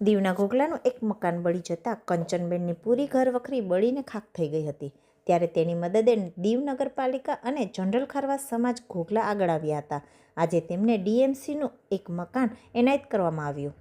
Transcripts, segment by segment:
દીવના ઘોઘલાનું એક મકાન બળી જતાં કંચનબેનની પૂરી ઘરવખરી બળીને ખાખ થઈ ગઈ હતી. ત્યારે તેની મદદે દીવ નગરપાલિકા અને જનરલ ખારવા સમાજ ઘોઘલા આગળ આવ્યા હતા. આજે તેમને ડીએમસીનું એક મકાન એનાયત કરવામાં આવ્યું.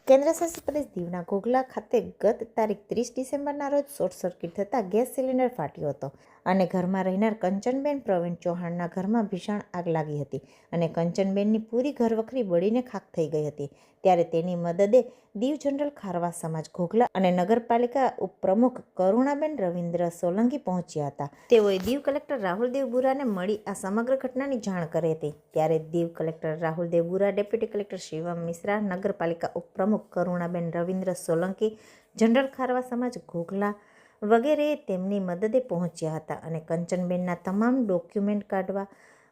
કેન્દ્રશાસિત પ્રદેશ દીવના ઘોઘલા ખાતે ગત તારીખ 30 ડિસેમ્બરના રોજ શોર્ટ સર્કિટ થતાં ગેસ સિલિન્ડર ફાટ્યો હતો અને ઘરમાં રહેનાર કંચનબેન પ્રવીણ ચૌહાણના ઘરમાં ભીષણ આગ લાગી હતી અને કંચનબેનની પૂરી ઘરવખરી બળીને ખાખ થઈ ગઈ હતી. ત્યારે તેની મદદે દીવ જનરલ ખારવા સમાજ ઘોઘલા અને નગરપાલિકા ઉપપ્રમુખ કરુણાબેન રવિન્દ્ર સોલંકી પહોંચ્યા હતા. તેઓએ દીવ કલેક્ટર રાહુલ દેવબુરાને મળી આ સમગ્ર ઘટનાની જાણ કરી હતી. ત્યારે Diu collector Rahul Devbura, deputy collector Shivam Mishra, નગરપાલિકા ઉપપ્રમુખ કરુણાબેન રવિન્દ્ર સોલંકી, જનરલ ખારવા સમાજ ઘોઘલા વગેરે તેમની મદદે પહોંચ્યા હતા અને કંચનબેનના તમામ ડોક્યુમેન્ટ કાઢવા,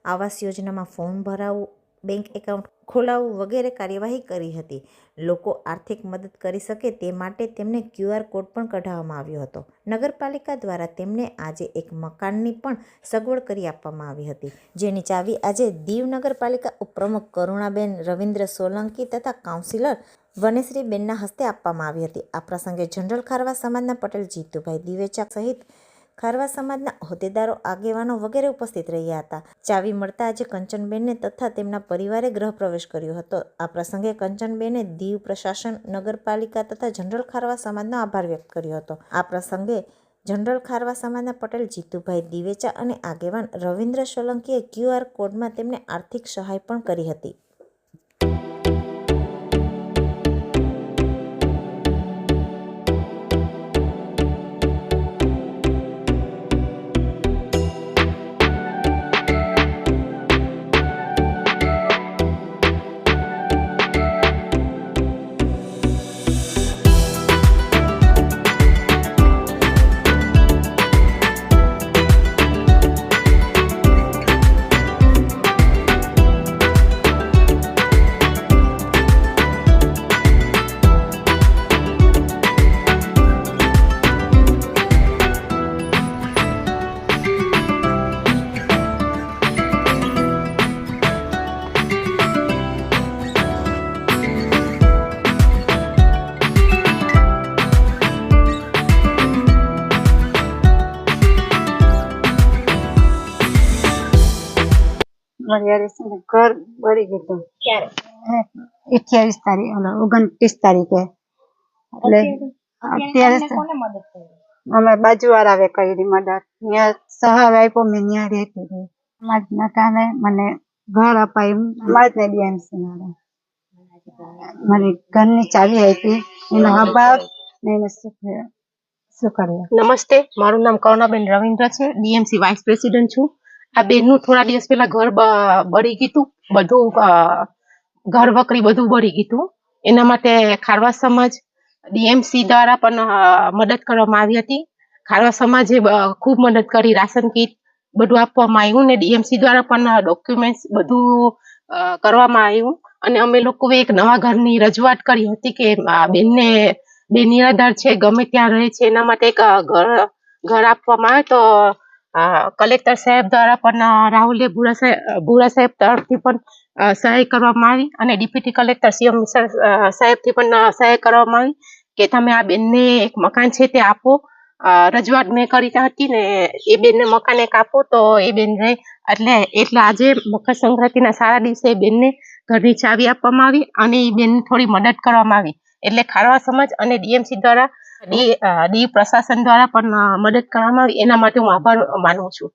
આવાસ યોજનામાં ફોર્મ ભરાવવું, બેંક એકાઉન્ટ ખોલાવવું વગેરે કાર્યવાહી કરી હતી. લોકો આર્થિક મદદ કરી શકે તે માટે તેમને QR કોડ પણ કઢાવવામાં આવ્યો હતો. નગરપાલિકા દ્વારા તેમને આજે એક મકાનની પણ સગવડ કરી આપવામાં આવી હતી, જેની ચાવી આજે દીવ નગરપાલિકા ઉપપ્રમુખ કરુણાબેન રવિન્દ્ર સોલંકી તથા કાઉન્સિલર વનેશ્રીબેનના હસ્તે આપવામાં આવી હતી. આ પ્રસંગે જનરલ ખારવા સમાજના પટેલ જીતુભાઈ દિવેચા સહિત ખારવા સમાજના હોદ્દેદારો, આગેવાનો વગેરે ઉપસ્થિત રહ્યા હતા. ચાવી મળતા આજે કંચનબેનને તથા તેમના પરિવારે ગૃહ પ્રવેશ કર્યો હતો. આ પ્રસંગે કંચનબેને દીવ પ્રશાસન, નગરપાલિકા તથા જનરલ ખારવા સમાજનો આભાર વ્યક્ત કર્યો હતો. આ પ્રસંગે જનરલ ખારવા સમાજના પટેલ જીતુભાઈ દિવેચા અને આગેવાન રવિન્દ્ર સોલંકીએ QR કોડમાં તેમને આર્થિક સહાય પણ કરી હતી. ઘર બળી ગયું. ક્યારે? 28 તારીખ 29 તારીખે. એટલે અત્યારે અમે બાજુવાળા આવે કરી મદદ, ત્યાં સહાય આપ્યો, મેં ત્યાં રહેતી હતી. સમાજના કામે મને ઘર અપાયું, સમાજને ડીએમસી મને ઘરની ચાવી આપી, એનો આભાર ને એને શું કર્યું. નમસ્તે, મારું નામ કરુણાબેન રવિન્દ્ર છે, ડીએમસી વાઇસ પ્રેસિડેન્ટ છું. આ બેનનું થોડા દિવસ પહેલા ઘર બળી ગયું હતું, બધું ઘર વકરી બધું બળી ગયું હતું. એના માટે ખારવા સમાજ ડીએમસી દ્વારા પણ મદદ કરવામાં આવી હતી. ખારવા સમાજે ખૂબ મદદ કરી, રાશન કીટ બધું આપવામાં આવ્યું ને ડીએમસી દ્વારા પણ ડોક્યુમેન્ટ્સ બધું કરવામાં આવ્યું. અને અમે લોકોએ એક નવા ઘરની રજૂઆત કરી હતી કે બેનને નિરાધાર છે, ગમે ત્યાં રહે છે, એના માટે એક ઘર આપવામાં આવે. તો કલેક્ટર સાહેબ દ્વારા પણ રાહુલ ભુરા સાહેબ તરફથી પણ સહાય કરવામાં આવી અને ડેપ્યુટી કલેક્ટર શિવમ મિશ્રા સાહેબથી પણ સહાય કરવામાં આવી કે તમે આ બેનને એક મકાન છે તે આપો. રજૂઆત મેં કરી હતી ને એ બેનને મકાન એક આપો તો એ બેન રહે. એટલે આજે મકર સંક્રાંતિના સારા દિવસે એ બેનને ઘરની ચાવી આપવામાં આવી અને એ બેનને થોડી મદદ કરવામાં આવી. એટલે ખારવા સમાજ અને ડીએમસી દ્વારા દીવ પ્રશાસન દ્વારા પણ મદદ કરવામાં આવી. એના માટે હું આભાર માનું છું.